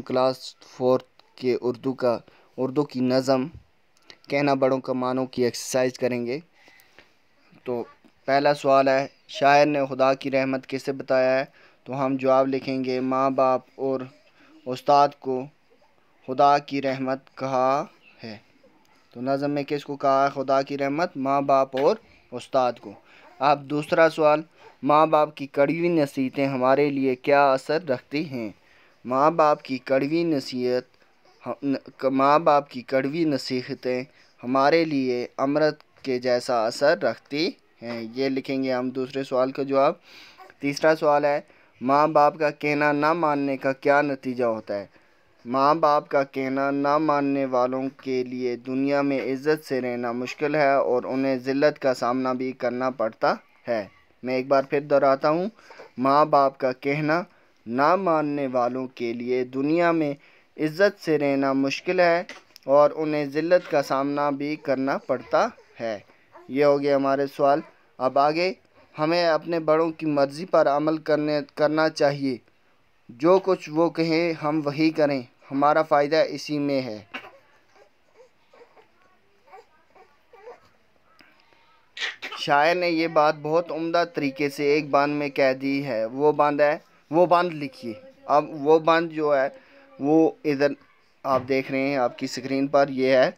Class 4 کے اردو کی نظم کہنا بڑوں کا معنوں کی ایکسرسائز کریں گے۔ تو پہلا سوال ہے، شاعر نے خدا کی رحمت کسے بتایا ہے؟ تو ہم جواب لکھیں گے، ماں باپ اور استاد کو خدا کی رحمت کہا ہے۔ تو نظم میں کس کو کہا ہے خدا کی رحمت؟ ماں باپ اور استاد کو۔ اب دوسرا سوال، ماں باپ کی کڑوی نصیحتیں ہمارے لیے کیا اثر رکھتی ہیں؟ ماں باپ کی کڑوی نصیحتیں ہمارے لیے امرت کے جیسا اثر رکھتی ہیں۔ یہ لکھیں گے ہم دوسرے سوال کا جواب۔ تیسرا سوال ہے، ماں باپ کا کہنا نہ ماننے کا کیا نتیجہ ہوتا ہے؟ ماں باپ کا کہنا نہ ماننے والوں کے لیے دنیا میں عزت سے رہنا مشکل ہے اور انہیں ذلت کا سامنا بھی کرنا پڑتا ہے۔ میں ایک بار پھر دہراتا ہوں، ماں باپ کا کہنا نہ ماننے والوں کے لیے دنیا میں عزت سے رہنا مشکل ہے اور انہیں ذلت کا سامنا بھی کرنا پڑتا ہے۔ یہ ہو گیا ہمارے سوال۔ اب آگے، ہمیں اپنے بڑوں کی مرضی پر عمل کرنا چاہیے۔ جو کچھ وہ کہیں ہم وہی کریں، ہمارا فائدہ اسی میں ہے۔ شاعر نے یہ بات بہت عمدہ طریقے سے ایک باند میں کہہ دی ہے۔ وہ باند لکھیے۔ اب وہ باند جو ہے وہ ادھر آپ دیکھ رہے ہیں آپ کی سکرین پر، یہ ہے،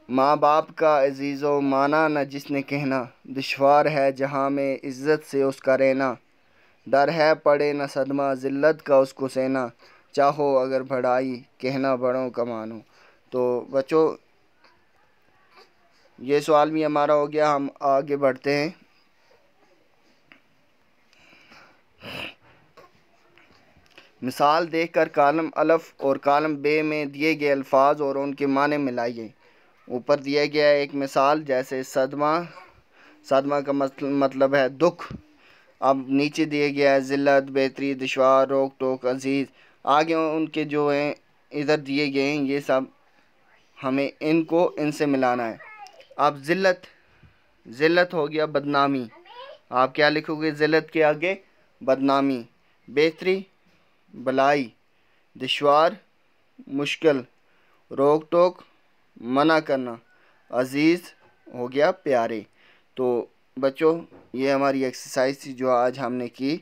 ماں باپ کا عزیز و مانا نہ جس نے کہنا، دشوار ہے جہاں میں عزت سے اس کا رہنا، ڈر ہے پڑے نہ صدمہ ذلت کا اس کو سہنا، چاہو اگر بڑائی کہنا بڑوں کا مانو۔ تو بچوں، یہ سوال بھی ہمارا ہو گیا، ہم آگے بڑھتے ہیں۔ مثال دیکھ کر کالم الف اور کالم بے میں دیے گئے الفاظ اور ان کے معنی ملائیے۔ اوپر دیا گیا ہے ایک مثال، جیسے صدمہ کا مطلب ہے دکھ۔ اب نیچے دیا گیا ہے ذلت، بہتری، دشوار، روک ٹوک، عزیز۔ آگے ان کے جو ہیں ادھر دیے گئے ہیں، یہ سب ہمیں ان سے ملانا ہے۔ اب ذلت ہو گیا بدنامی۔ آپ کیا لکھو گے ذلت کے آگے؟ بدنامی۔ بہتری بھلائی، دشوار مشکل، روک ٹوک منع کرنا، عزیز ہو گیا پیارے۔ تو بچوں، یہ ہماری ایکسرسائز تھی جو آج ہم نے کی۔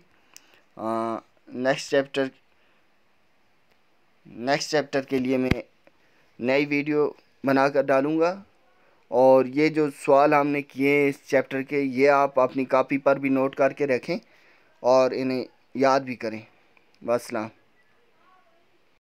نیکسٹ چیپٹر کے لیے میں نئی ویڈیو بنا کر ڈالوں گا، اور یہ جو سوال ہم نے کیے اس چیپٹر کے، یہ آپ اپنی کاپی پر بھی نوٹ کر کے رکھیں اور انہیں یاد بھی کریں۔ والسلام۔